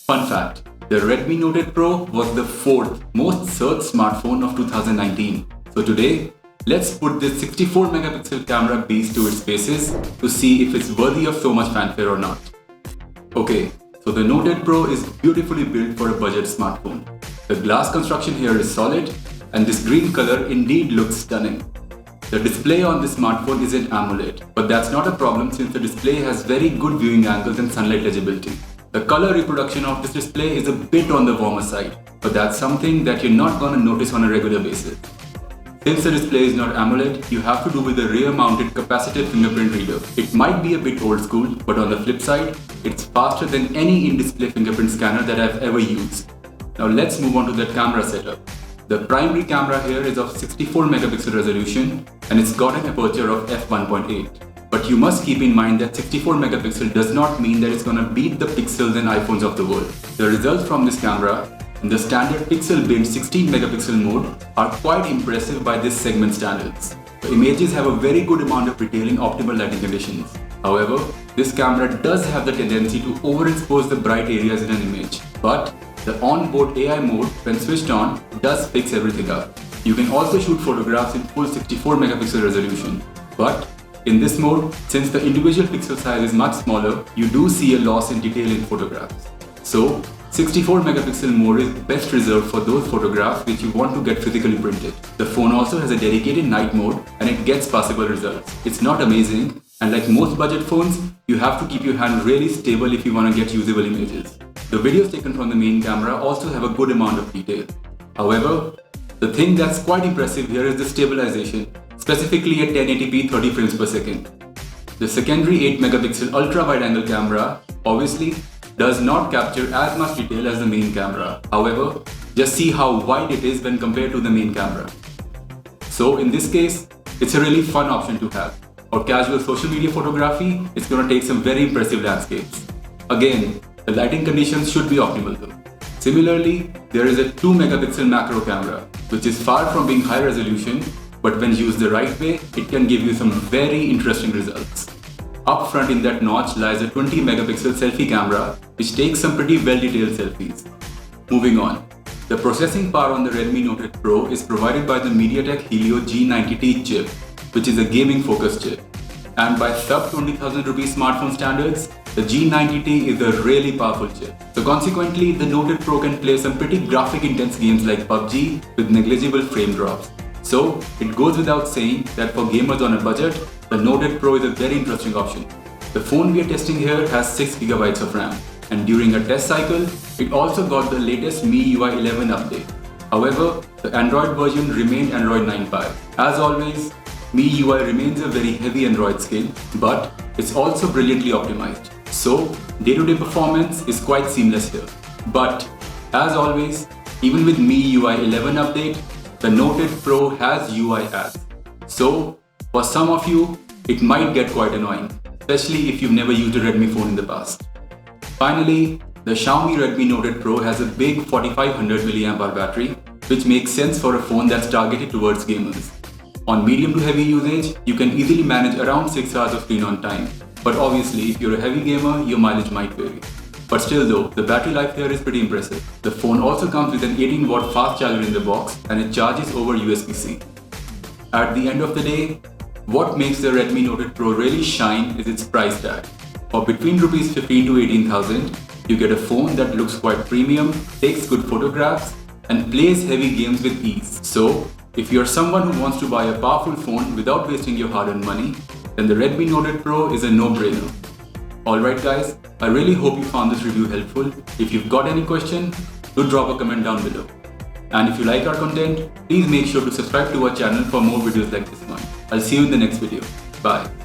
Fun fact, the Redmi Note 8 Pro was the fourth most searched smartphone of 2019. So today, let's put this 64 megapixel camera beast to its paces to see if it's worthy of so much fanfare or not. Okay, so the Note 8 Pro is beautifully built for a budget smartphone. The glass construction here is solid and this green color indeed looks stunning. The display on this smartphone isn't AMOLED, but that's not a problem since the display has very good viewing angles and sunlight legibility. The color reproduction of this display is a bit on the warmer side, but that's something that you're not gonna notice on a regular basis. Since the display is not AMOLED, you have to do with a rear-mounted capacitive fingerprint reader. It might be a bit old school, but on the flip side, it's faster than any in-display fingerprint scanner that I've ever used. Now let's move on to the camera setup. The primary camera here is of 64 megapixel resolution and it's got an aperture of f1.8. But you must keep in mind that 64 megapixel does not mean that it's gonna beat the Pixels and iPhones of the world. The results from this camera in the standard pixel bin 16 megapixel mode are quite impressive by this segment standards. The images have a very good amount of retailing optimal lighting conditions. However, this camera does have the tendency to overexpose the bright areas in an image. But the onboard AI mode, when switched on, does fix everything up. You can also shoot photographs in full 64 megapixel resolution. But in this mode, since the individual pixel size is much smaller, you do see a loss in detail in photographs. So, 64 megapixel mode is best reserved for those photographs which you want to get physically printed. The phone also has a dedicated night mode and it gets passable results. It's not amazing, and like most budget phones, you have to keep your hand really stable if you want to get usable images. The videos taken from the main camera also have a good amount of detail. However, the thing that's quite impressive here is the stabilization, specifically at 1080p 30 frames per second. The secondary 8 megapixel ultra wide angle camera obviously does not capture as much detail as the main camera. However, just see how wide it is when compared to the main camera. So in this case, it's a really fun option to have. For casual social media photography, it's gonna take some very impressive landscapes. Again, the lighting conditions should be optimal though. Similarly, there is a 2 megapixel macro camera, which is far from being high resolution, but when used the right way, it can give you some very interesting results. Up front in that notch lies a 20 megapixel selfie camera, which takes some pretty well-detailed selfies. Moving on, the processing power on the Redmi Note 8 Pro is provided by the MediaTek Helio G90T chip, which is a gaming-focused chip. And by sub 20,000 rupees smartphone standards, the G90T is a really powerful chip. So consequently, the Note 8 Pro can play some pretty graphic-intense games like PUBG with negligible frame drops. So it goes without saying that for gamers on a budget, the Note 8 Pro is a very interesting option. The phone we are testing here has 6GB of RAM, and during a test cycle, it also got the latest MIUI 11 update. However, the Android version remained Android 9.5. As always, MIUI remains a very heavy Android skin, but it's also brilliantly optimized. So, day-to-day performance is quite seamless here. But, as always, even with MIUI 11 update, the Note 8 Pro has UI ads. So, for some of you, it might get quite annoying, especially if you've never used a Redmi phone in the past. Finally, the Xiaomi Redmi Note 8 Pro has a big 4500 mAh battery, which makes sense for a phone that's targeted towards gamers. On medium to heavy usage, you can easily manage around 6 hours of screen on time. But obviously, if you're a heavy gamer, your mileage might vary. But still though, the battery life here is pretty impressive. The phone also comes with an 18-watt fast charger in the box and it charges over USB-C. At the end of the day, what makes the Redmi Note 8 Pro really shine is its price tag. For between Rs 15 to 18,000, you get a phone that looks quite premium, takes good photographs, and plays heavy games with ease. So, if you're someone who wants to buy a powerful phone without wasting your hard-earned money, then the Redmi Note 8 Pro is a no-brainer. Alright guys, I really hope you found this review helpful. If you've got any question, do drop a comment down below. And if you like our content, please make sure to subscribe to our channel for more videos like this one. I'll see you in the next video. Bye.